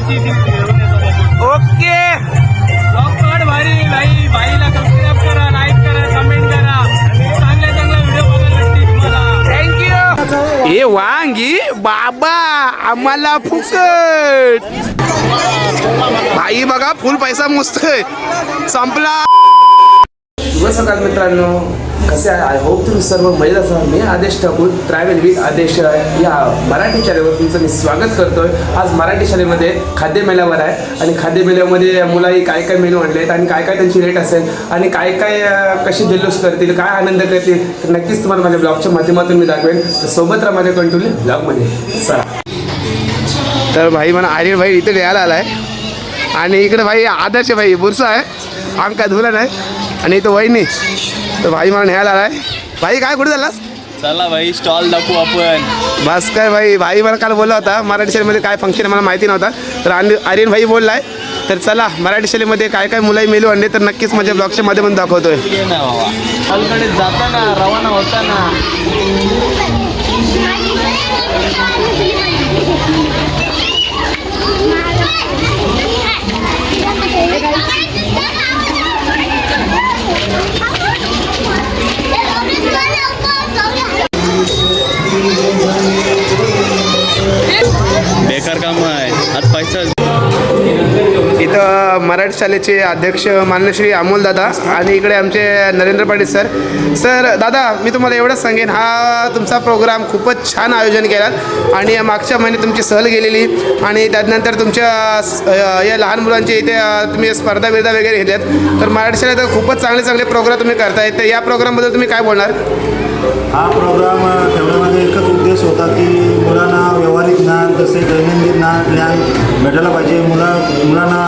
Okay भारी भाई भाईला subscribe करा, लाईक करा, कमेंट करा आणि चांगल्या व्हिडिओ बघायला भेटतील तुम्हाला. थँक्यू. ए वांगी बाबा आम्हाला फुकट. भाई बघा फुल पैसा मोजतोय. संपला. शुभ सकाळ मित्रांनो, कसे आहे? आय होप तुम्ही सर्व मजेत असाल. मी आदेश ठाकूर, ट्रॅव्हल विथ आदेश या मराठी शाळेवर तुमचं मी स्वागत करतोय. आज मराठी शाळेमध्ये खाद्य मेळावर आहे आणि खाद्य मेळाव्यामध्ये मुलाही काय काय मेनू आणले आहेत आणि काय काय त्यांची रेट असेल आणि काय काय कशी जल्लोष करतील, काय आनंद करतील, तर नक्कीच तुम्हाला माझ्या ब्लॉगच्या माध्यमातून मी दाखवेन. तर सोबत राहा माझ्या कंटिन्यू ब्लॉगमध्ये. चला. तर भाई मला आर्यन भाई इथे यायला आला आहे आणि इकडे भाई आदर्श भाई बुरसा आहे, आम काय धुला नाही, आणि इथं वहिनी. तर भाई मला न्यायला आलाय. भाई काय कुठे झालास? चला भाई स्टॉल दाखवू आपण. बस काय भाई मला काल बोलला होता मराठी शाळेमध्ये काय फंक्शन मला माहिती नव्हता, तर आर्यन भाई बोललाय. तर चला मराठी शाळेमध्ये काय काय मुलाही मेलू आणले तर नक्कीच माझ्या ब्लॉगच्या माध्यमातून दाखवतोय. हॉलकडे जाताना रवाना होताना बेकार काम आहे, आज पैसा. इथं मराठी शाळेचे अध्यक्ष माननीय श्री अमोल दादा आणि इकडे आमचे नरेंद्र पाटील सर. सर दादा मी तुम्हाला एवढंच सांगेन, हा तुमचा प्रोग्राम खूपच छान आयोजन केला आणि मागच्या महिन्यात तुमची सहल गेलेली आणि त्यानंतर तुमच्या या लहान मुलांचे इथे तुम्ही स्पर्धा वगैरे घेतल्यात. तर मराठी शाळेत खूपच चांगले प्रोग्राम तुम्ही करताय. तर या प्रोग्रामबद्दल तुम्ही काय बोलणार? हा प्रोग्राम ठेवण्यामध्ये एकच उद्देश होता की मुलांना व्यावहारिक ज्ञान तसे दैनंदिन ज्ञान भेटायला पाहिजे. मुलांना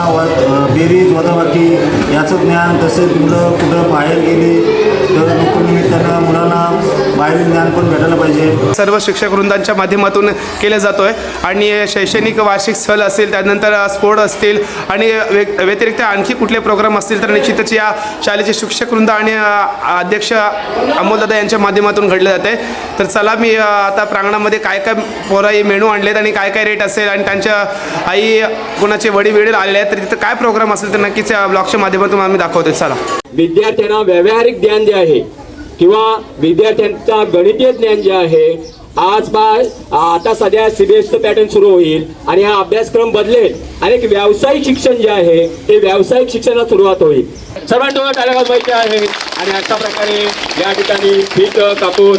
बेरीज वजाबाकी याचं ज्ञान, तसेच मुलं कुठं बाहेर गेली तर नोकरीनिमित्तानं मुलांना बाहेरील ज्ञान पण भेटायला पाहिजे. सर्व शिक्षक वृंदांच्या माध्यमातून केलं जातो आहे आणि शैक्षणिक वार्षिक सहल असेल, त्यानंतर स्पोर्ट असतील आणि व्यतिरिक्त आणखी कुठले प्रोग्राम असतील तर निश्चितच या शाळेचे शिक्षक वृंद आणि अध्यक्ष अमोलदादा यांच्या माध्यमातून घडलं जाते. तर चला मी आता प्रांगणामध्ये काय काय पोराई मेनू आणलेत आणि काय काय रेट असेल आणि त्यांच्या आई कोणाचे वडील आलेले आहेत तर तिथं काय प्रोग्राम असेल तर नक्कीच या ब्लॉगच्या माध्यमातून आम्ही दाखवतो. चला. विद्यार्थ्यांना व्यावहारिक ज्ञान जे आहे किंवा विद्यार्थ्यांचा गणितीय ज्ञान जे आहे, आता सध्या सीबीएसचं पॅटर्न सुरू होईल आणि हा अभ्यासक्रम बदलेल आणि एक व्यावसायिक शिक्षण जे आहे ते व्यावसायिक शिक्षणाला सुरुवात होईल. सर्वांना टाळ्या वाजवायच्या आहे आणि अशा प्रकारे या ठिकाणी पीक कापून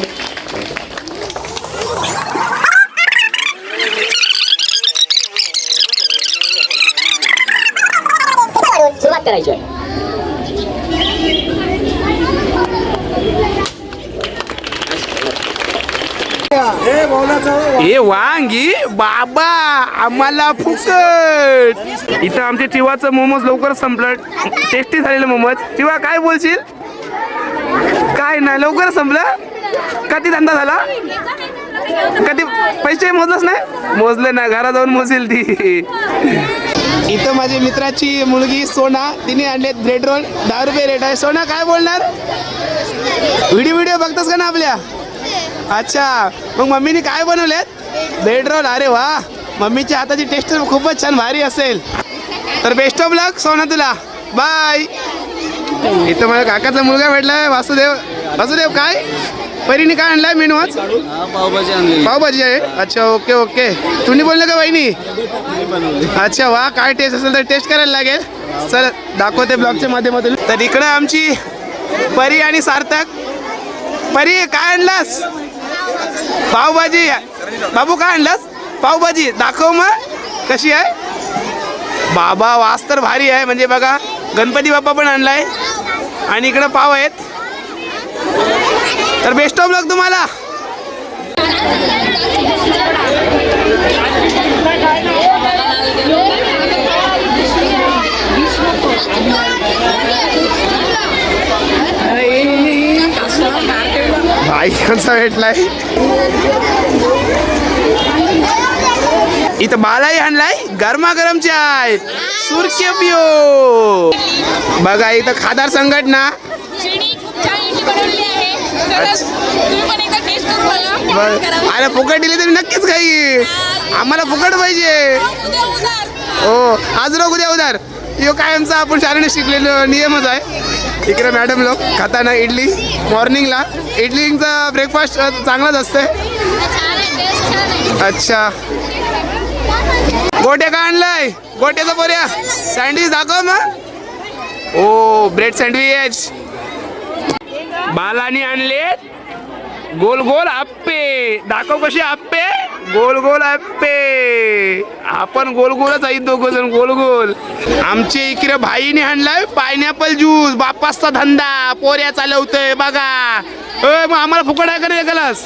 सुरुवात करायची आहे. ए वांगी बाबा आम्हाला फुकट. इथं आमचे चिवाचं मोमोज लवकर संपलं, टेस्टी झालेलं मोमोज. चिवा काय बोलशील? काय नाही लवकर संपलं. कधी धंदा झाला? कधी पैसे मोजलंच नाही? मोजले ना, घरात जाऊन मोजेल ती. इथं माझ्या मित्राची मुलगी सोना, तिने आणलेत ब्रेड रोल. 10 रुपये रेट आहे. सोना काय बोलणार? व्हिडिओ बघतोस का ना आपल्या? अच्छा, मग मम्मीने काय बनवलेत? Bread roll. अरे वा, मम्मीच्या हाताची टेस्ट खूपच छान भारी असेल. तर बेस्ट ऑफ लक सोना तुला. बाय. इथं माझ्या काकाचा मुलगा भेटलाय वासुदेव. काय परीने काय आणलाय मेनू आज? पावभाजी आहे. अच्छा ओके. तुम्ही बोलले का वहिनी? अच्छा वा, काय टेस्ट असेल तर टेस्ट करायला लागेल. चल दाखवते ब्लॉगच्या माध्यमातून. तर इकडे आमची परी आणि सार्थक. परी काय आणलास? पावभाजी. बाबू काय आणलास? पावभाजी. दाखव मग कशी आहे. बाबा वास तर भारी आहे. म्हणजे बघा गणपती बाप्पा पण आणलाय आणि इकडं पाव आहेत. तर बेस्ट ऑफ लक तुम्हाला. भाई कसा भेटलाय. इथं बालाही आणलाय गरमागरम चाय. सुरके पिओ. बघा इथं खादार संघटना. अरे फुकट दिली तरी नक्कीच काही. आम्हाला फुकट पाहिजे. हो आज लोक उद्या उधार यो कायमचा आपण शाळेने शिकलेलो नियमच आहे. इकडे मॅडम लोक खाताना इडली मॉर्निंगला इडलीचा ब्रेकफास्ट चांगलाच असतंय. अच्छा गोट्या का आणलाय गोट्याचा पर्या सँडविच दाखव मग. ओ ब्रेड सँडविच बालानी आणले गोल गोल आप्पे दाखव कसे आप्पे गोल गोल आप्पे. आपण गोल गोलच आहेत दोघं जण गोल गोल. आमचे इकडे भाईने आणलाय पायनॅपल ज्यूस बापासचा धंदा पोऱ्या चालवतोय बघा. ओय मग आम्हाला फुकट आहे का नाही गलास.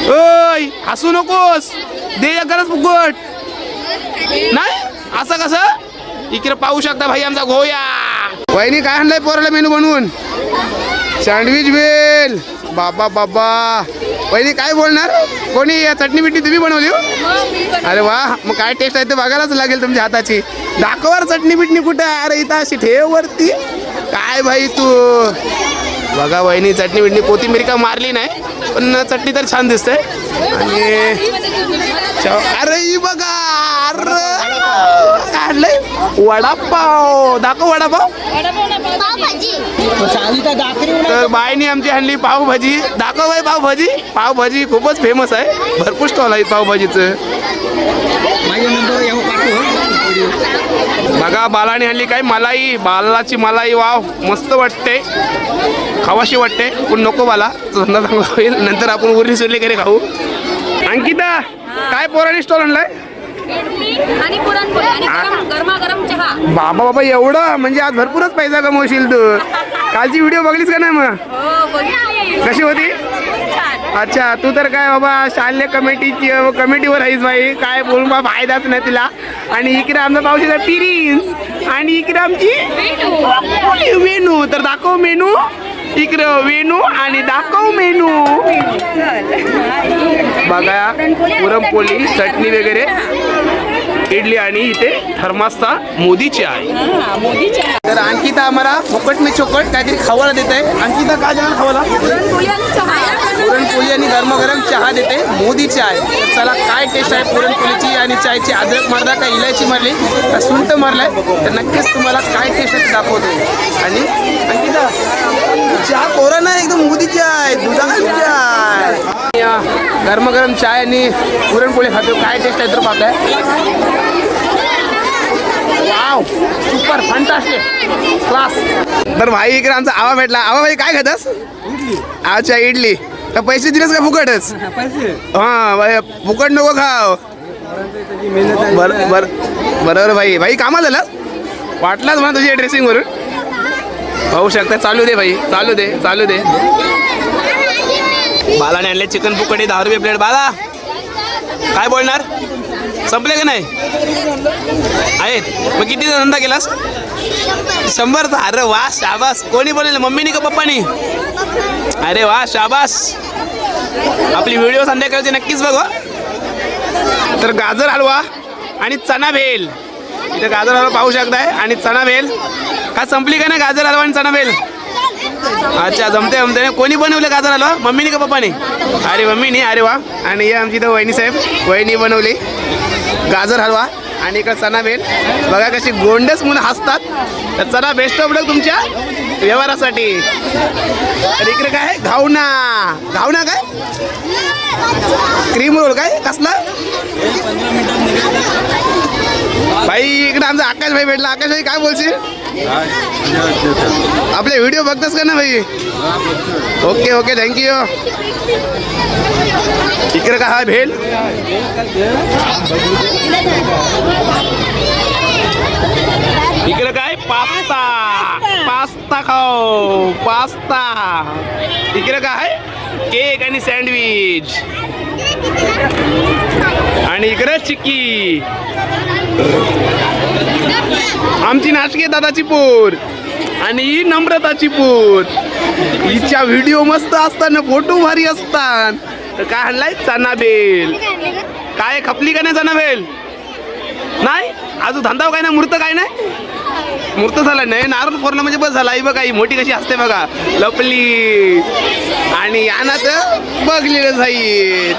ओय हसू नकोस दे गलास फुकट नाही असं कसं. इकडे पाहू शकता भाई आमचा गोया. वहिनी काय आणलाय पोराला मेनू बनवून सँडविच भेल बाबा बाबा. वहिनी काय बोलणार कोणी या चटणी बिटणी तुम्ही बनवली हो. अरे वा मग काय टेस्ट आहे ते बघायलाच लागेल तुमच्या हाताची. दाखवर चटणी बिटणी कुठं. अरे इथं अशी ठेव वरती काय भाई तू. बघा वहिनी चटणी बिटणी कोथिंबीर का मारली नाही पण चटणी तर छान दिसते. आणि अरे ही बघा अरे काढलंय वडापाव दाखव वडापाव. तर बाईनी आमची आणली पावभाजी दाखव बाई पावभाजी. पावभाजी खूपच फेमस आहे भरपूर स्टॉल आहेत पावभाजीचं. बघा बालाने आणली काय मलाई बालाची मलाई वाव मस्त वाटते खावाशी वाटते पण नको बाला धंदा चांगला होईल नंतर आपण उरली सुरली घरी खाऊ. अंकिता काय पोराने स्टॉल आणलाय आणि पुरणपोळी आणि गरमागरम चहा. बाबा बाबा एवढं म्हणजे आज भरपूरच पैसा कमवशील तू. कालची व्हिडिओ बघलीस का नाही मग कशी होती. अच्छा तू तर काय बाबा शालेय कमिटीवर आहेस भाई काय बोलून बा फायदाच नाही तुला. आणि इकडे आमचा पावशीचा पिरिन्स आणि इकडे आमची मेनू तर दाखव मेनू. इकडं वेणू आणि दाखव मेनू बघा पुरणपोळी चटणी वगैरे इडली आणि इथे थर्मासचा मोदी चहा आहे. तर अंकिता आम्हाला फुकट में चोकट काहीतरी खावायला देत आहे. अंकिता काय देणार खावायला पुरणपोळी आणि गरमागरम चहा देते मोदी चहा आहे. तर चला काय टेस्ट आहे पुरणपोळीची आणि चायची अद्रक मारला का इलायची मारली का सुंठ मारलाय तर नक्कीच तुम्हाला काय टेस्ट आहे दाखवतो. आणि अंकिता चहा कोरा नाही एकदम मोदी चहा आहे दुधाची चहा आहे. गरमागरम चाय आणि पुरणपोळी खातो काय टेस्ट आहे तर पाहताय. Wow super fantastic class. तर भाई इकडे आमचा आवा भेटला. आवा भाई काय खातस. अच्छा इडली का पैसे दिलेस का फुकटच. हां भाई फुकट नको खाव. बरोबर भाई भाई कामात झालं वाटलाच मला तुझ्या ड्रेसिंग वरून. पाहू शकता चालू दे भाई चालू दे चालू दे. बालाने आणले चिकन फुकटे 10 रुपये प्लेट. बाला काय बोलणार संपले का नाही आहेत मग किती धंदा केलास 100चा. अरे वा शाबास. कोणी बनवलं मम्मीनी का पप्पानी. अरे वा शाबास. आपली व्हिडिओ संध्याकाळची नक्कीच बघ. तर गाजर हलवा आणि चना भेल इथे गाजर हलवा पाहू शकताय आणि चना भेल का संपली का नाही गाजर हलवा आणि चना भेल. अच्छा जमते जमते. कोणी बनवलं गाजर हलवा मम्मीनी का पप्पानी. अरे मम्मीनी. अरे वा. आणि या आमची इथं वहिनी साहेब वहिनी बनवली गाजर हलवा आणि इकडं चना भेल. बघा कशी गोंडस मुलं हसतात. तर चला बेस्ट ऑफ लक तुमच्या व्यवहारासाठी. तर इकडे काय घावना घावना काय क्रीम रोल काय कसला भाई. इकडे आमचा आकाश भाई भेटला. आकाश भाई काय बोलशील. आपले व्हिडिओ बघतोस का ना भाई. Okay okay thank you. इकडे का हा भेल इकडे काय पास्ता पास्ता खाओ पास्ता. इकडे काय केक आणि सँडविच आणि इकडे चिक्की. आमची नाचके दादाची पोर आणि ही नम्रताची पोर. हिच्या व्हिडिओ मस्त असताना फोटो भारी असतात. तर काय आणलाय चना बेल. काय खपली का नाही चना बेल नाही अजून धंदा काय नाही मूर्त काय नाही मूर्त झाला नाही. नारळ फोरला म्हणजे बस झाला. ही बघा ही मोठी कशी असते बघा लपली आणि याना तर बघलेलं जाईल.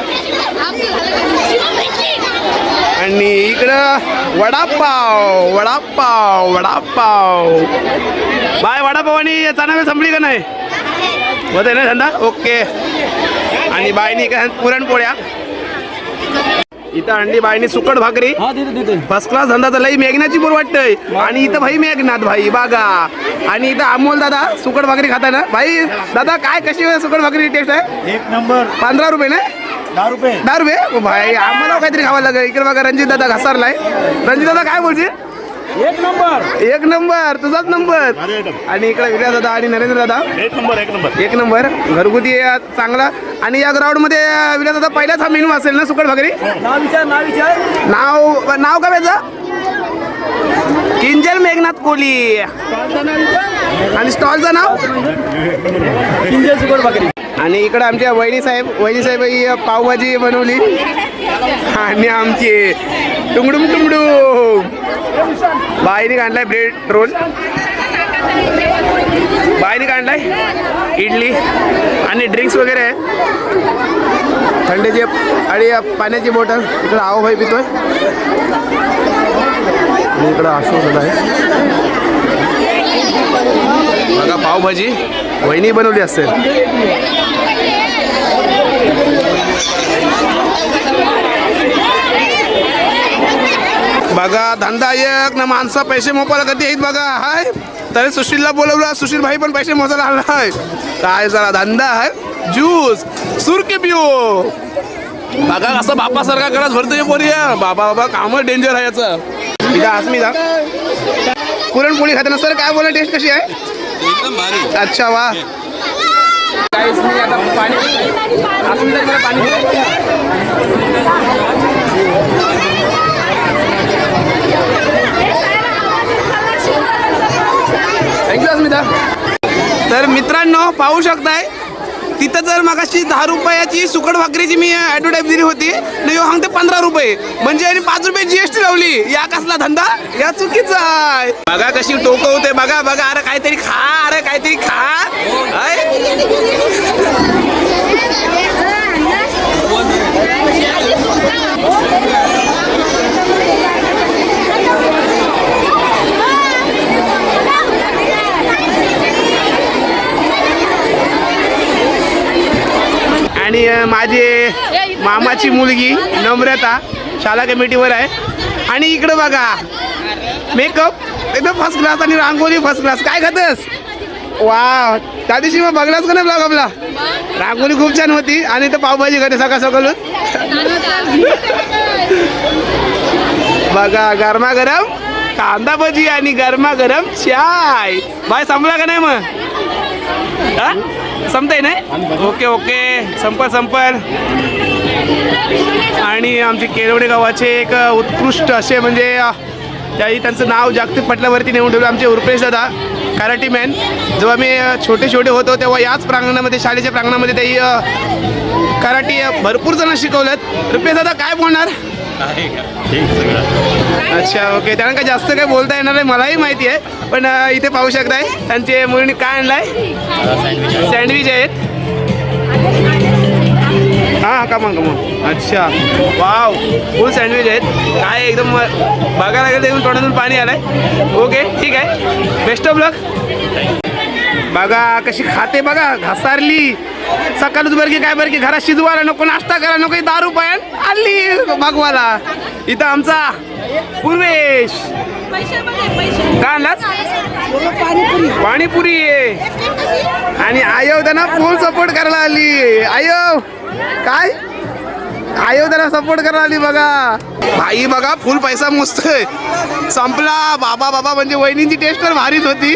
आणि इकडं वडापाव वडापाव वडापाव. बाय वडापाव आणि चणा संपली का नाही होते ना धंदा. ओके. आणि बायनी काय पुरणपोळ्या इथं आणली बायनी सुकट भाकरी. फर्स्ट क्लास धंदा तर लई मेघनाची बोर वाटतंय. आणि इथं भाई मेघनाथ भाई बघा. आणि इथं अमोल दादा सुकट भाकरी खाता ना भाई. दादा काय कशी सुकट भाकरी टेस्ट आहे? 1 नंबर. 15 रुपये ना? 10 रुपये. 10 रुपये. ओ भाई आम्हाला काहीतरी खावं लागेल. इकडे बघा रणजित दादा घसारलाय. रणजित दादा काय बोलशील? 1 नंबर. 1 number तुझाच number. आणि इकडे विलास दादा आणि नरेंद्र दादा 1 नंबर. 1 नंबर. 1 नंबर घरगुती चांगला. आणि या ग्राउंड मध्ये विलास दादा पहिलाच हा मेनू असेल ना सुकट भाकरी? नाव काय त्याचं? किंजल मेघनाथ कोहली. आणि स्टॉलचं नाव किंजल सुकट भाकरी. आणि इकडं आमच्या वहिनी साहेब ही पावभाजी बनवली. आणि आमची टुंगडुम टुंगडुम बाईने काढलाय ब्रेड रोल. बाईने काढलाय इडली आणि ड्रिंक्स वगैरे आहे. थंडीची आणि पाण्याची बॉटल. इकडं आहो भाई पितोय. आणि इकडं अशोक आहे बघा. पावभाजी वहिनी बनवली असेल. बघा धंदा एक ना. माणसं पैसे मोपायला कधी येत बघा. हाय तरी सुशीलला बोलवलं. सुशील भाई पण पैसे मोजायला आलाय. काय जरा धंदा आहे. ज्यूस सुरके पिओ बघा. असं बापासारखा गरज भरतोय पोरी. बाबा कामच डेंजर आहे याचं. इथं अस्मिता पुरणपोळी खाताना. सर काय बोला टेस्ट कशी आहे? एकदम भारी. अच्छा वा. काहीच नाही आता पाणी. अस्मिता मला पाणी थँक्यू अस्मिता. तर मित्रांनो पाहू शकताय तिथं जर मगाशी 10 रुपयाची सुकट भाकरीची मी ॲडव्हर्टाईज दिली होती नाही हो सांगते 15 रुपये. म्हणजे आणि 5 रुपये GST लावली. या कसला धंदा? या चुकीचा आहे. बघा कशी टोकवते बघा बघा. अरे काहीतरी खा. अरे काहीतरी खा. आणि माझी मामाची मुलगी नम्रता शाळा कमिटीवर आहे. आणि इकडं बघा मेकअप एकदम फर्स्ट क्लास आणि रांगोळी फर्स्ट क्लास. काय खातस? वा. त्या दिवशी मग बघलाच का नाही ब्लॉग आपला? रांगोळी खूप छान होती. आणि तर पावभाजी खाते सकाळ सकाळच बघा. गरमागरम कांदा भजी आणि गरमागरम चाय. बाय संपला का नाही मग? हा संपताय नाही? ओके ओके संपल. आणि आमचे केरवडे गावाचे एक उत्कृष्ट असे म्हणजे त्याही त्यांचं नाव जागतिक पटलावरती नेऊन ठेवलं आमचे उर्पेश दादा कराटी मॅन. जेव्हा मी छोटे होतो तेव्हा याच प्रांगणामध्ये शाळेच्या प्रांगणामध्ये त्याही कराटी भरपूर जण शिकवलं. रुपेश दादा काय बोलणार? अच्छा ओके. त्यांना काय जास्त काही बोलता येणार आहे मलाही माहिती आहे. पण इथे पाहू शकताय त्यांचे मुलींनी काय आणलाय? सँडविच आहेत. हां कमॉन. अच्छा वाव फुल सँडविच आहेत. काय एकदम बघायला गेलं एकदम तोंडातून पाणी आलंय. ओके ठीक आहे. बेस्ट ऑफ लक. बघा कशी खाते बघा. घसारली. सकाळच बरं की काय बरं की घरात शिजवायला नको नाश्ता करा नको. 10 रुपये आली भागवाला. इथं आमचा पूर्वेश काय आणलाच? पाणीपुरी आणि आयो त्यांना फुल सपोर्ट करायला आली. आयो काय आयो त्यांना सपोर्ट करायला आली बघा. भाई बघा फुल पैसा मोजतोय. संपला बाबा. म्हणजे वहिनींची टेस्ट तर भारीच होती.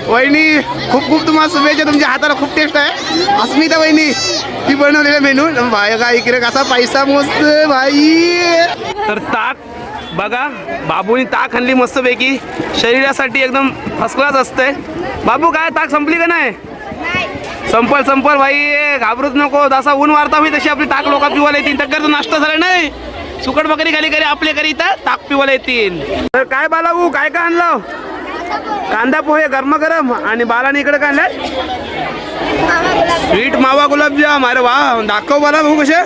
वहिनी खूप तुम्हाला शुभेच्छा. तुमच्या हाताला खूप टेस्ट आहे. अस्मिता वहिनी ती बनवलेला मेनू भाई का इकडे कसा पैसा मोजतोय भाई. तर ताक बघा बाबूनी ताक आणली मस्तपैकी. शरीरासाठी एकदम फर्स्ट क्लास असते. बाबू काय ताक संपली का नाही? संपल भाई. घाबरूच नको. जसा ऊन वारता होईल तशी आपली ताक लोक पिवायला येतील. टक्कर नाश्ता झाला नाही. सुकट भाकरी खाली करे आपल्या घरी इथं ताक पिवायला येतील. तर काय बालाबू काय आणलं? कांदा पोहे गरमागरम. आणि बालाने इकडे काय आणलंय? स्वीट मावा गुलाबजाम. अरे वा दाखव बाला भाऊ कसे.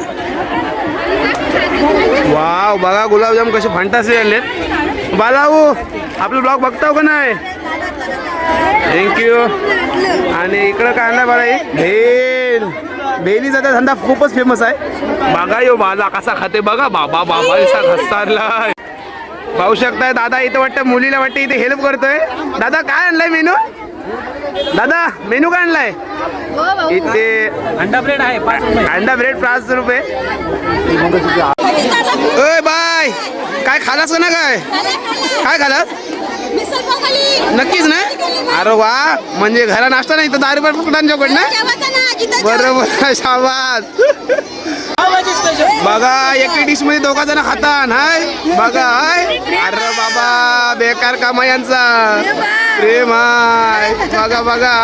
वाव बघा गुलाबजाम कसे फंटासे आलेत. बालाऊ आपलं ब्लॉग बघताव का नाही? थँक्यू. आणि इकडं काय आणलं बरं भेल. भेलीचा तर धंदा खूपच फेमस आहे. बघा यो बाला कसा खाते बघा. बाबा बाबा असा घसरलाय. पाहू शकताय दादा इथं वाटतं मुलीला वाटतं इथे हेल्प करतोय. दादा काय आणलाय मेनू? दादा मेनू काय आणलाय? इथे अंडा ब्रेड आहे 5 रुपये. अंडा ब्रेड 5 रुपये. ओय बाय काय खालास का ना काय खालास? नक्कीच ना. अरे वा म्हणजे घरा नाश्ता नाही तर 10 रुपये फुकटांच्याकडे ना. बरोबर शाबास. बघा एके डिश मध्ये 2 जण खातात हाय. बघा हाय. अरे बाबा बेकार काम आहे यांचा. प्रेम आहे बघा बघा.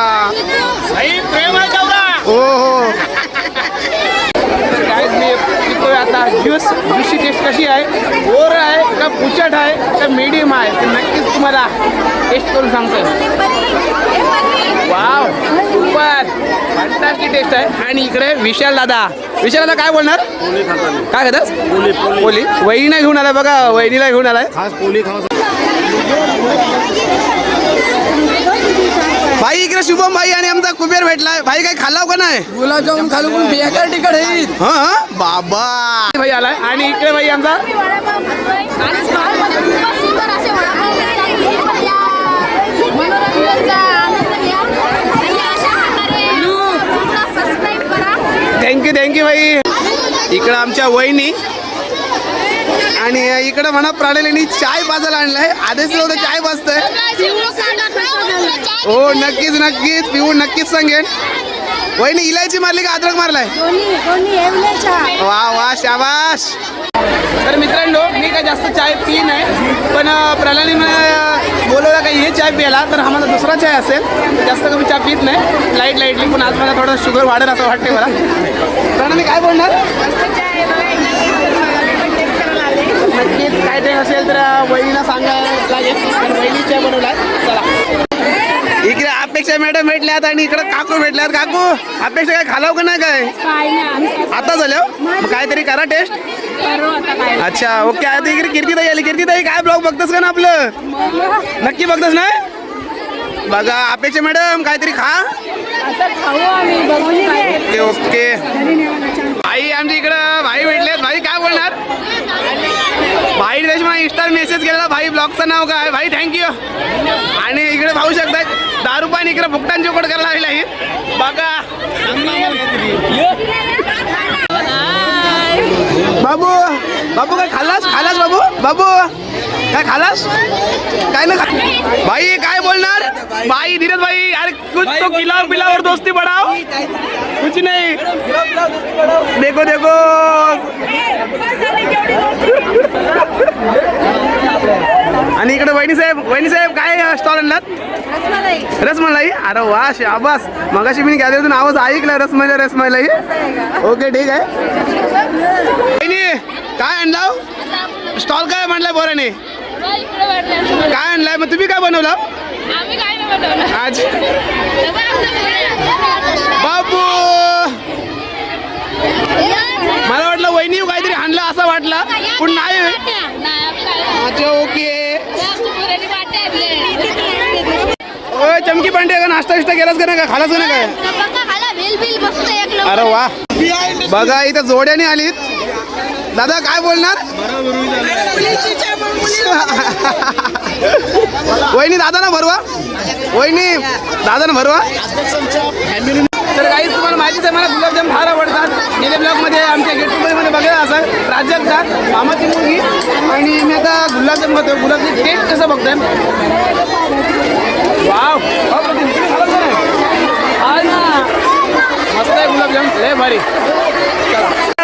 प्रेम आहे तेवढा. हो हो. काय मी पितोय आता ज्यूसची टेस्ट कशी आहे? गोड आहे का पुचट आहे का मीडियम आहे ते नक्कीच तुम्हाला टेस्ट करून सांगतोय. वाव सुपर फंटास्टिक टेस्ट आहे. आणि इकडे विशाल दादा काय बोलणार? काय खातात? पोली. वहिनीला घेऊन आलाय बघा. वहिनीला घेऊन आलाय. खास पोली खास. भाई इकडे शुभम भाई आणि आमचा कुबेर भेटलाय. भाई काय खाल्लाव का नाही? गुलाबजामुन खालू पण बेकार तिकट आहे. हा बाबा भाई आलाय. आणि इकडे भाई आमचा आणि स्टॉलमध्ये खूपच सुंदर असे वडापाव मिळतात. या मनोरंजनाचा आनंद घ्या आणि अशा प्रकारे आपला सबस्क्राईब करा. थँक्यू भाई. इकडं आमच्या वहिनी आणि इकडं म्हणा प्रणालीने चाय पाजायला आणलाय. आधीच होतं चाय पाजतंय. हो नक्कीच पिऊन नक्कीच सांगेन. वहिनी इलायची मारली का अद्रक मारलाय? वा वा शाबाश. तर मित्रांनो मी काय जास्त चाय पी नाही पण प्रणाली बोलवला काही हे चाय प्यायला तर हा माझा दुसरा चाय असेल. जास्त कमी चहा पित नाही लाईटली पण आज मला थोडं शुगर वाढेल असं वाटते मला. प्रणाली काय बोलणार? नक्कीच काय ते असेल तर वहिनीला सांगायला लागेल. वहिनी चाय बनवला. चला इकडे अपेक्षा मॅडम भेटल्यात आणि इकडे काकू भेटल्यात. काकू अपेक्षा काय खालाव का नाही काय? आता झालं मग काहीतरी करा टेस्ट. अच्छा ओके. आता इकडे कीर्तीताई आली. कीर्तीताई काय ब्लॉग बघतस का ना आपलं? नक्की बघतस नाही? बघा अपेक्षा मॅडम काहीतरी खा. ओके भाई आमच्या इकडं भाई भेटलेत. भाई काय बोलणार? भाई मला इंस्टा मेसेज केलेला. भाई ब्लॉगचं नाव काय? भाई थँक्यू. आणि इकडे पाहू शकता 10 रुपयाने इकडे फुकटांची चोकड करायला लागली आहे. बघा बाबू काय खाल्लास बाबू काय खाल्लास? काय ना भाई काय बोलणार? भाई धीरज भाई अरे कुछ तो गिलावर दोस्ती बढ़ाओ. कुछ नहीं देखो आणि इकडे वहिनी साहेब काय स्टॉल आणलात? रसमलाई. अरे वा शाबास. मगाशी मी गॅलरीतून आवाज ऐकला रसमलाई. ओके ठीक आहे. वहिनी काय आणला स्टॉल? काय म्हणलाय बोराने? काय आणलाय? मग तुम्ही काय बनवलं? आज बाबू मला वाटलं वहिनी काहीतरी आणलं असं वाटलं पण नाही. अच्छा ओके. चमकी पांडे का नाश्ता केलास का नाही? का खालास का नाही काय? अरे वा बघा इथं जोड्याने आलीत. दादा काय बोलणार? वहिनी दादा ना भरवा. तर काही तुम्हाला माहितीच आहे मला गुलाबजाम फार आवडतात. गेल्या ब्लॉगमध्ये आमच्या गेट टुगेदरमध्ये बघायला असं राज्यातला मामाची मुलगी आणि मी आता गुलाबजाम खातो. गुलाबची टेस्ट कसं बघतोय? वाव मस्त आहे गुलाबजाम लय भारी.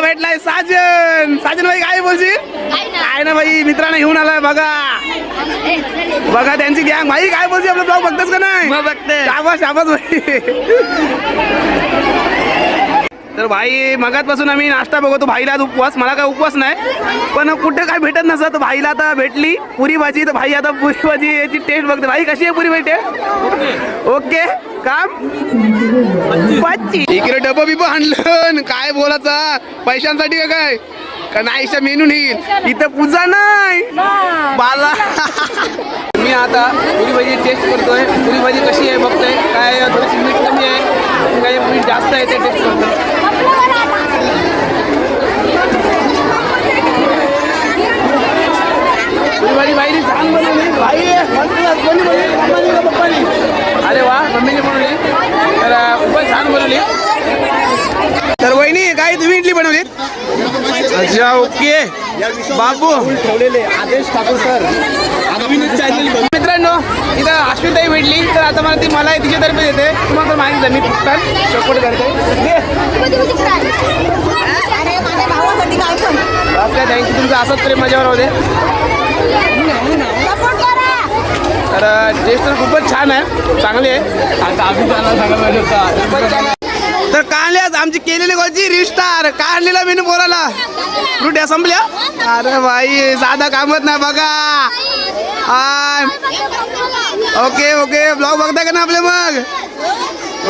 भेटलाय साजन भाई काय बोलशील? काय ना भाई मित्रांना घेऊन आलाय. बघा त्यांची गँग. भाई काय बोलशील? आपलं ब्लॉग बघतोस का नाही? बघते. शाबास भाई. तर भाई मगातपासून आम्ही नाश्ता बघतो. भाईला आज उपवास. मला काय उपवास नाही पण कुठे काय भेटत नसतं तर भाईला आता भेटली पुरी भाजी. तर भाई आता पुरी भाजी याची टेस्ट बघते. भाई कशी आहे पुरी भेटे? ओके काम इकडे डबं बिबं आणलं काय बोलायचा पैशांसाठी का काय? का नाही मेनू येईल इथं पूजा नाही बाला. मी आता पुरी भाजी टेस्ट करतोय. पुरी भाजी कशी आहे बघतोय. काय थोडीशी मीठ कमी आहे, काही मीठ जास्त आहे ते टेस्ट करतोय. पुरी भाजी बाईने छान बनवली. भाई कोणी बनवली? मम्माने का पप्पाने? अरे वा, मम्मीने बनवली. तर खूपच छान बनवली. तर वहिनी काय तुम्ही इडली बनवलीत? अच्छा ओके बाबू ठेवलेले आदेश ठाकूर सर. मित्रांनो इथं अश्विताई भेटली. तर आता मला तिच्यातर्फे देते. तुम्हाला तर माहिती आहे मी फक्त सपोर्ट करते. काय थँक्यू. तुमचं असंच प्रेम माझ्यावर होते. तर टेस्ट तर खूपच छान आहे, चांगली आहे. आता आम्ही त्यांना सांगायला पाहिजे होता. तर काढल्यास आमची केलेली गोष्टी रिस्टार काढलेला मेनू पोराला रुट्या संपल्या. अरे भाई साधा कामच नाही बघा. ओके ओके ब्लॉग बघता का ना आपले मग.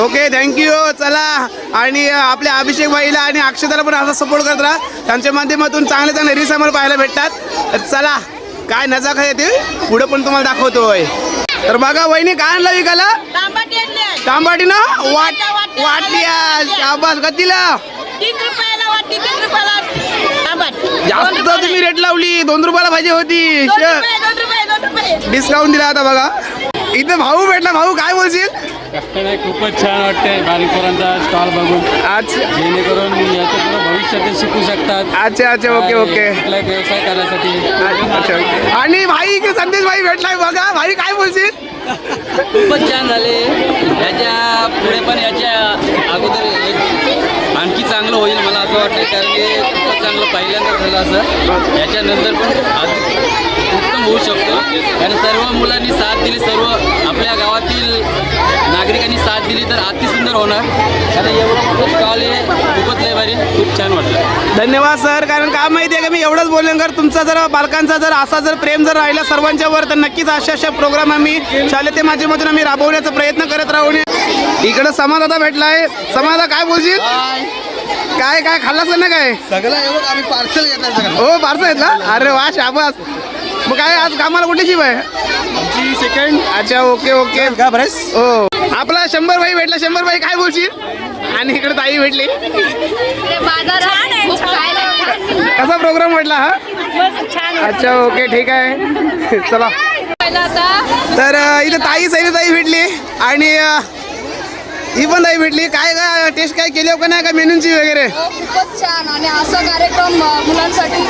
Okay thank you. चला आणि आपल्या अभिषेक भाईला आणि अक्षताला पण असा सपोर्ट करत राहा. त्यांच्या माध्यमातून चांगले चांगले रील्स आम्हाला पाहायला भेटतात. चला काय नजाकत येते पुढं पण तुम्हाला दाखवतोय. तर बघा वहिनी काय आणलं विकायला? तांबाटी ना वाट्या शाबास. कधीला? 3 रुपयाला वाटी, 3 रुपयाला तांबट. जास्त तुम्ही रेट लावली. 2 रुपयाला भाजी होती. 2 रुपये. डिस्काउंट दिला आता बघा. इथं भाऊ भेटला. भाऊ काय बोलशील? खूपच छान वाटतंय बारीक पोरांचा स्टॉल बघून. अच्छा जेणेकरून याच्यातून भविष्यात ते शिकू शकतात. अच्छा अच्छा ओके ओके. कुठला व्यवसाय करण्यासाठी. अच्छा आणि भाई संदेश भाई भेटलाय बघा. भाई काय बोलशील? खूपच छान झाले. याच्या पुढे पण याच्या अगोदर आणखी चांगलं होईल मला असं वाटतं. कारण की खूपच चांगलं पहिल्यांदा झालं असं. याच्यानंतर पण उत्तम होऊ शकतो. कारण सर्व मुलांनी साथ दिली, सर्व आपल्या गावातील नागरिकांनी साथ दिली तर अति सुंदर होणार. कारण एवढं मोठं स्टॉल आहे, खूपच लय भारी, खूप छान वाटलं. धन्यवाद सर. कारण काय माहिती आहे का मी एवढंच बोलणार. तुमचा जर बालकांचा जर असा जर प्रेम जर राहिला सर्वांच्या वर तर नक्कीच अशा प्रोग्राम आम्ही शालेय माध्यमातून आम्ही राबवण्याचा प्रयत्न करत राहू. इकडं समाज आता भेटलाय. समाजा काय बोलशील? काय काय खाल्लास का ना काय? सगळं एवढं आम्ही पार्सल घेतलं सगळं. हो पार्सल घेतला. अरे वा शाबास. मग काय आज कामाला कुठली शिप आहे? आमची सेकंड. अच्छा ओके ओके. का बरेच हो आपला 100 भाई भेटला. 100 भाई काय बोलशील? आणि इकडे ताई भेटली. बाजारात खूप खायला कसा प्रोग्राम भेटला हा? छान. अच्छा ओके ठीक आहे. चला तर इथं ताई ताई भेटली आणि ही पण ताई भेटली. काय काय टेस्ट काय केली का नाही का मेनूची वगैरे? खूपच छान आणि असा कार्यक्रम मुलांसाठी.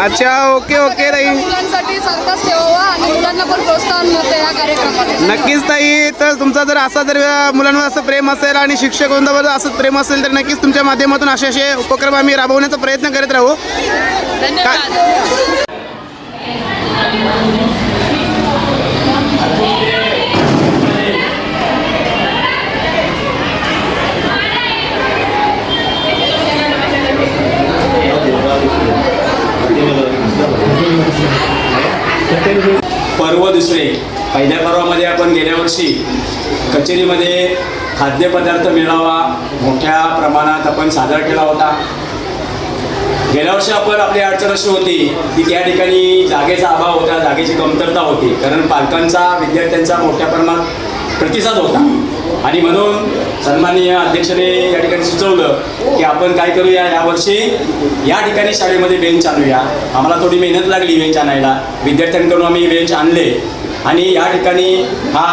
अच्छा ओके ओके ताई. मुलांसाठी सारखाच ठेवावा आणि मुलांना पण प्रोत्साहन मिळतं या कार्यक्रमाला. नक्कीच ताई. तर तुमचा जर असा जर मुलांवर असं प्रेम असेल आणि शिक्षक वृंदावर असं प्रेम असेल तर नक्कीच तुमच्या माध्यमातून असे उपक्रम आम्ही राबवण्याचा प्रयत्न करत राहू. धन्यवाद. पर्व दुसरे. पहिल्या पर्वामध्ये आपण गेल्या वर्षी कचेरीमध्ये खाद्यपदार्थ मेळावा मोठ्या प्रमाणात आपण साजरा केला होता. गेल्या वर्षी आपण आपली अडचण अशी होती की त्या ठिकाणी जागेचा अभाव होता, जागेची कमतरता होती. कारण पालकांचा विद्यार्थ्यांचा मोठ्या प्रमाणात प्रतिसाद होता आणि म्हणून सन्माननीय अध्यक्षाने या ठिकाणी सुचवलं की आपण काय करूया, यावर्षी या ठिकाणी शाळेमध्ये बेंच आणूया. आम्हाला थोडी मेहनत लागली बेंच आणायला. विद्यार्थ्यांकडून आम्ही बेंच आणले आणि या ठिकाणी हा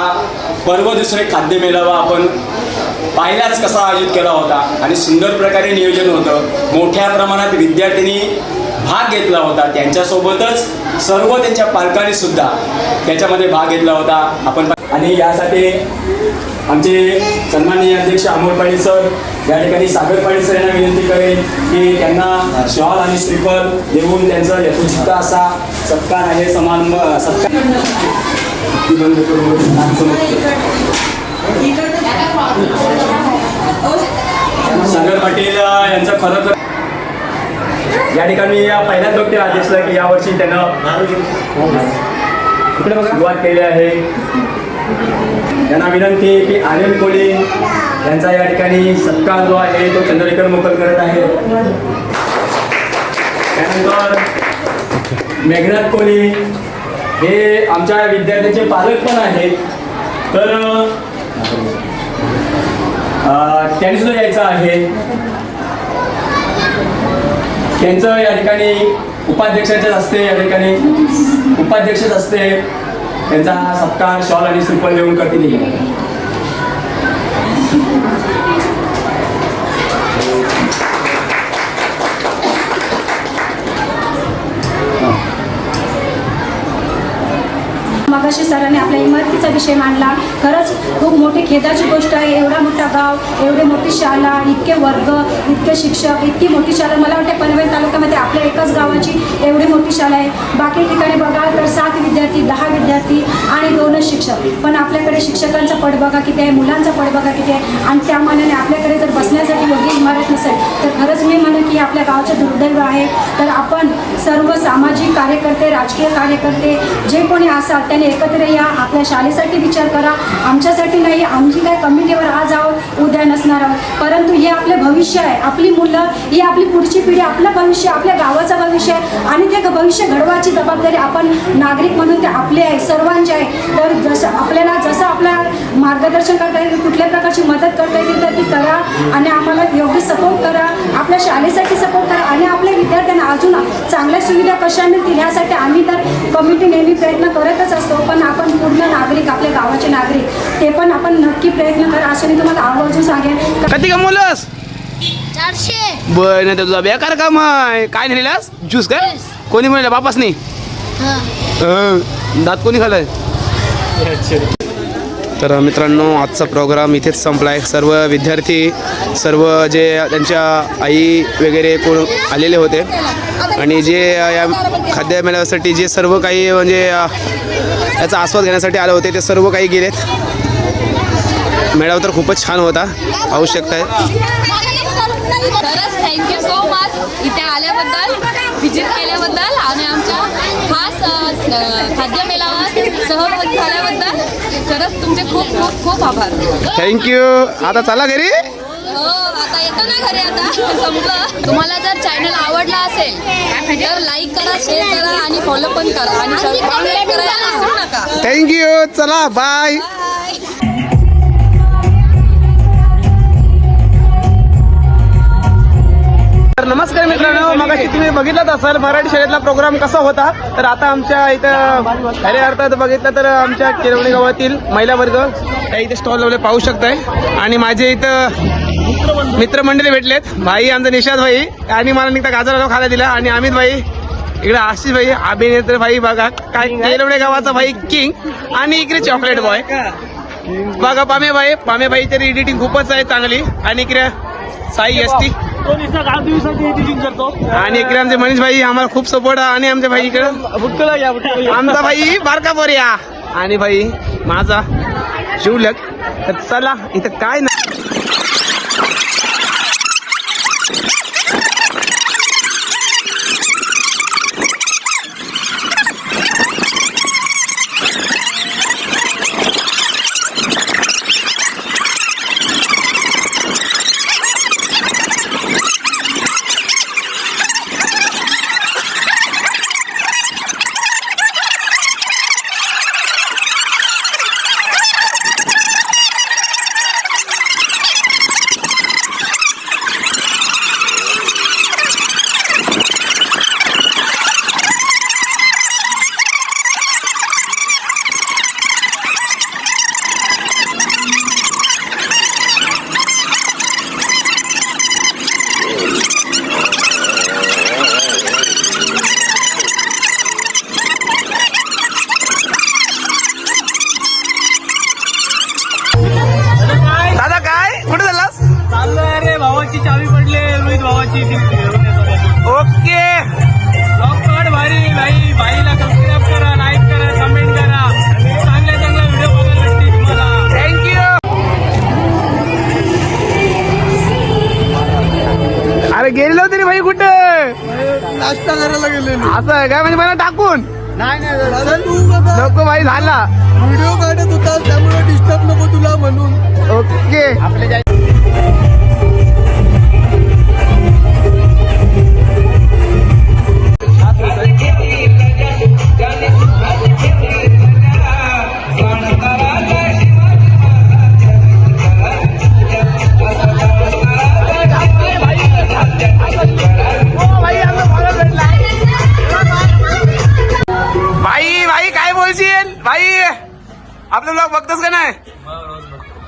पर्व दुसरे खाद्य मेळावा आपण पाहिलाच कसा आयोजित केला होता आणि सुंदर प्रकारे नियोजन होतं. मोठ्या प्रमाणात विद्यार्थ्यांनी भाग घेतला होता. त्यांच्यासोबतच सर्व त्यांच्या पालकांनी सुद्धा त्याच्यामध्ये भाग घेतला होता. आपण आणि यासाठी आमचे सन्माननीय अध्यक्ष अमोल पाटील सर या ठिकाणी सागर पाटील सर यांना विनंती करेन की त्यांना शॉल आणि श्रीफल देऊन त्यांचा यथोचित असा सत्कार आहे समारंभ सत्कार सागर पाटील यांचं खरं तर या ठिकाणी पहिल्याच बघते आदेशला की यावर्षी त्यानं सुरुवात केली आहे. त्यांना विनंती आहे की आर्यन कोले यांचा या ठिकाणी सत्कार जो आहे तो चंद्रशेखर मोकल करत आहे. त्यानंतर मेघनाथ कोळी हे आमच्या विद्यार्थ्यांचे पालक पण आहेत, तर त्यांनी सुद्धा यायचं आहे. त्यांचं या ठिकाणी उपाध्यक्षाच्याच असते, या ठिकाणी उपाध्यक्षच असते, त्यांचा सत्कार शॉल आणि श्रीफळ देऊन करतील. मगाशी सरांनी आपल्या इमारतीचा विषय मांडला. खरंच खूप मोठी खेदाची गोष्ट आहे. एवढा मोठा गाव, एवढी मोठी शाळा, इतके वर्ग, इतके शिक्षक, इतकी मोठी शाळा. मला वाटते पनवेल तालुक्यामध्ये आपल्या एकाच गावाची एवढी मोठी शाळा आहे. बाकी ठिकाणी बघाल तर 7 विद्यार्थी, 10 विद्यार्थी आणि 2च शिक्षक. पण आपल्याकडे शिक्षकांचा पट बघा किती आहे, मुलांचा पट बघा किती आहे. आणि त्या मानाने आपल्याकडे जर बसण्यासाठी योग्य इमारत नसेल तर खरंच मी म्हणेन की आपल्या गावाचे दुर्दैव आहे. तर आपण सर्व सामाजिक कार्यकर्ते, राजकीय कार्यकर्ते जे कोणी असाल त्यांनी एकत्र या, आपल्या शाळेसाठी विचार करा. आमच्यासाठी नाही, आमची काय कमिटीवर आज आहोत उद्या नसणार आहोत, परंतु हे आपले भविष्य आहे. आपली मुलं ही आपली पुढची पिढी, आपलं भविष्य, आपल्या गावाचं भविष्य आहे. आणि ते भविष्य घडवायची जबाबदारी आपण नागरिक म्हणून ते आपले आहे, सर्वांचे आहे. तर जसं आपल्या मार्गदर्शन करता येईल, कुठल्या प्रकारची मदत करता येईल तर ती करा. आणि आम्हाला योग्य सपोर्ट करा, आपल्या शाळेसाठी सपोर्ट करा. आणि आपल्या विद्यार्थ्यांना अजून चांगल्या सुविधा कशा मिळतील ह्यासाठी आम्ही तर कमिटी नेहमी प्रयत्न करतच असतो. पण आपण पूर्ण नागरिक, आपल्या गावाचे नागरिक, ते पण आपण नक्की प्रयत्न करा असं मी तुम्हाला आवर्जून सांगेन. कधी कमवलंस? 400. बर नाही तर तुझा बेकार काम आहे. काय नेलेलास? ज्यूस काय? कोणी म्हणलं? बापासनी? दात कोणी खाल्लाय? तर मित्रांनो, आजचा प्रोग्राम इथेच संपला आहे. सर्व विद्यार्थी, सर्व जे त्यांच्या आई वगैरे कोण आलेले होते आणि जे या खाद्य मेळाव्यासाठी जे सर्व काही म्हणजे याचा आस्वाद घेण्यासाठी आले होते ते सर्व काही गेलेत. मेळावा तर खूपच छान होता, पाहू शकताय. खरंच थँक्यू सो मच इथे आल्याबद्दल, व्हिजिट केल्याबद्दल आणि आमच्या खास खाद्य मेळाव्यात सहभागी झाल्याबद्दल खरंच तुमचे खूप खूप खूप आभार. थँक्यू. आता चला घरी. हो, आता येतो ना घरी, आता संपलं. तुम्हाला जर चॅनल आवडला असेल तर लाईक करा, शेअर करा आणि फॉलो पण करा आणि सबस्क्राईब करायला विसरू नका. थँक्यू. चला बाय. तर नमस्कार मित्रांनो, मगाशी तुम्ही बघितलाच असाल मराठी शाळेतला प्रोग्राम कसा होता. तर आता आमच्या इथं खऱ्या अर्थात बघितलं तर आमच्या केरवणी गावातील महिला वर्ग त्या इथे स्टॉल लावले, पाहू शकताय. आणि माझे इथं मित्रमंडळी भेटलेत. भाई आमचा निषाद भाई आणि मला निघता गाजर खायला दिला. आणि अमित भाई इकडे, आशिष भाई अभिनेत्र भाई बघा काय केरवणे गावाचा भाई किंग. आणि इकडे चॉकलेट बॉय बघा पामे भाई तरी एडिटिंग खूपच आहे चांगली. आणि इकडे साई एसटी आणि इकडे आमचे मनीष भाई आम्हाला खूप सपोर्ट. आणि आमच्या भाई इकडे आमचा भाई बारका बोरिया आणि भाई माझा शिवलक. तर चला इथं काय ना चावी पडले रोहित भावाची. ओके. लॉकआउट भारी भाई. भाईला सबस्क्राईब करा, लाईक करा, कमेंट करा. चांगल्या चांगल्या व्हिडिओ बघायला भेटतील तुम्हाला. थँक्यू. अरे गेलेलो तरी भाई कुठं? नाश्ता करायला गेले. असं आहे काय? म्हणजे मला टाकून नाही नको भाई, झाला. व्हिडिओ काढत होता त्यामुळे डिस्टर्ब नको तुला म्हणून. ओके. आपल्या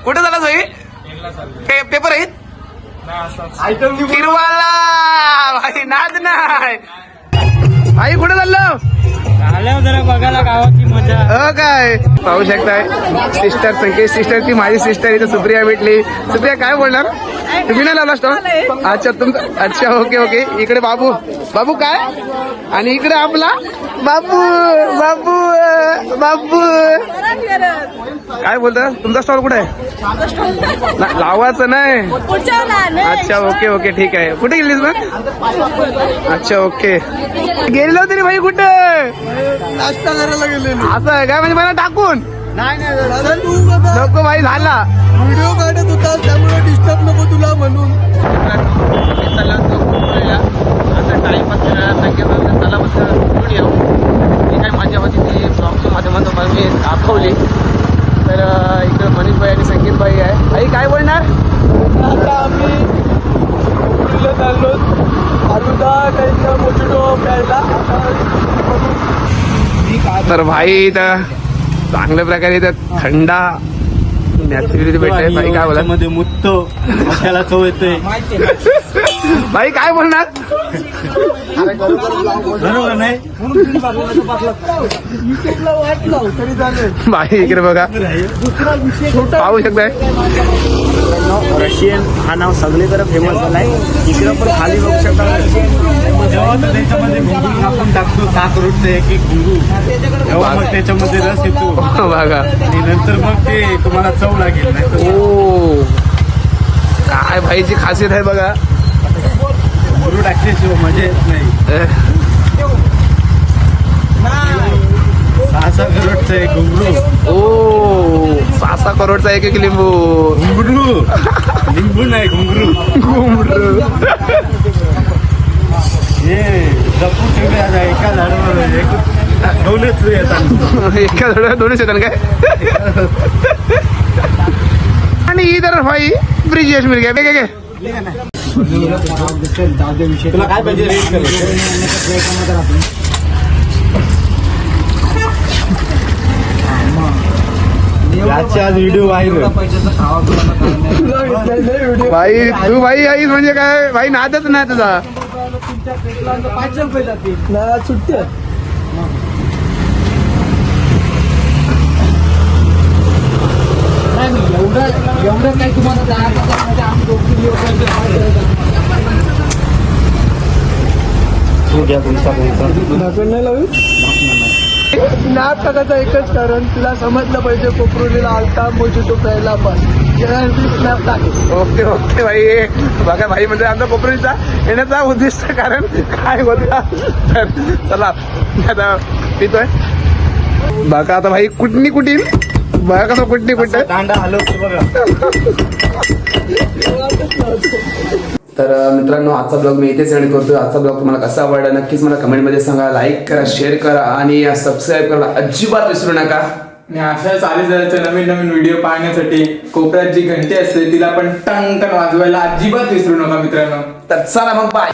कुठे झाला भाई पेपर आहेत किरवाला भाई नाद नाही भाई कुठे चाललो जरा बघायला गावाची मजा. हो काय पाहू शकताय सिस्टर संकेत सिस्टर ती माझी सिस्टर इथे सुप्रिया भेटली. सुप्रिया काय बोलणार तुम्ही नाही लावला स्टॉल अच्छा तुमचं अच्छा ओके ओके इकडे बाबू बाबू काय आणि इकडे आपला बाबू बाबू बाबू काय बोलता तुमचा स्टॉल कुठे आहे लावायचं नाही अच्छा ओके ओके ठीक आहे कुठे गेलीस मग अच्छा ओके गेलो तरी भाई कुठे नाश्ता करायला गेले असं आहे काय म्हणजे मला टाकून नको भाई झाला व्हिडिओ काढत होता त्यामुळे डिस्टर्ब नको तुला म्हणून. असं टाईमपास संख्या चला मस्त व्हिडिओ जी काही मजा होती ती ब्लॉगच्या माध्यमातून मी दाखवली. तर इकडं मनीषभाई आणि संकेतभाई आहे. आई काय बोलणार आता आम्ही कोकणीला चाललो फालुदा खायचा मोजिटो प्यायला. तर भाई इथं चांगल्या प्रकारे इथं थंडा नॅचरली भेटतंय. भाई काय बोला मध्ये मुत्तो त्याला चव येतोय. भाई काय बोलणार बरोबर नाही भाई इकडे बघा पाहू शकताय रशियन हा नाव सगळीकडे फेमस झालाय. इकडं पण खाली बघू शकता जेव्हा त्याच्यामध्ये घुंगरू आपण टाकतो 7 रोडचं एक एक घुंगरू तेव्हा मग त्याच्यामध्ये रस येतो बघा आणि नंतर मग ते तुम्हाला चव लागेल नाही ओ काय भाईची खासियत आहे बघा घुंगरू टाकल्याशिवाय मजा येत नाही. 6 करोडचं एक घुंगरू ओ 6 करोडचा एक एक लिंबू घुंगरू लिंबू नाही घुंगरू हे जपून ठेवले आता एका झाडावर दोनच येतात एका झाडावर दोनच येतात काय आणि ही तर भाई ब्रिजेश मिरगे बे काय तुला काय पाहिजे रेट करायचं याची आज व्हिडिओ व्हायरल भाई तू भाई आईस म्हणजे काय भाई नादच नाही तुझा सुट्टी एवढं काही तुम्हाला स्नॅप टाकायचं एकच कारण तुला समजलं पाहिजे कोपरुलीला आलता मोजिटो प्यायला पण स्नॅप टाकेल. ओके ओके भाई बघा भाई म्हणजे आमचा कोपरीचा येण्याचा उद्दिष्ट कारण काय होता तर चला आता पितोय बघा आता भाई कुठनी कुठील बघा कसं कुठनी कुठं दांडा हलवतो बघा. तर मित्रांनो आजचा ब्लॉग मी इथेच एंड करतोय. आजचा ब्लॉग तुम्हाला कसा आवडला नक्कीच मला कमेंटमध्ये सांगा. लाईक करा शेअर करा आणि सबस्क्राईब करायला अजिबात विसरू नका. आणि अशा चालीचे नवीन नवीन व्हिडिओ पाहण्यासाठी कोपऱ्यात जी घंटी असते तिला पण टंग टंग वाजवायला अजिबात विसरू नका मित्रांनो. तर चला मग बाय.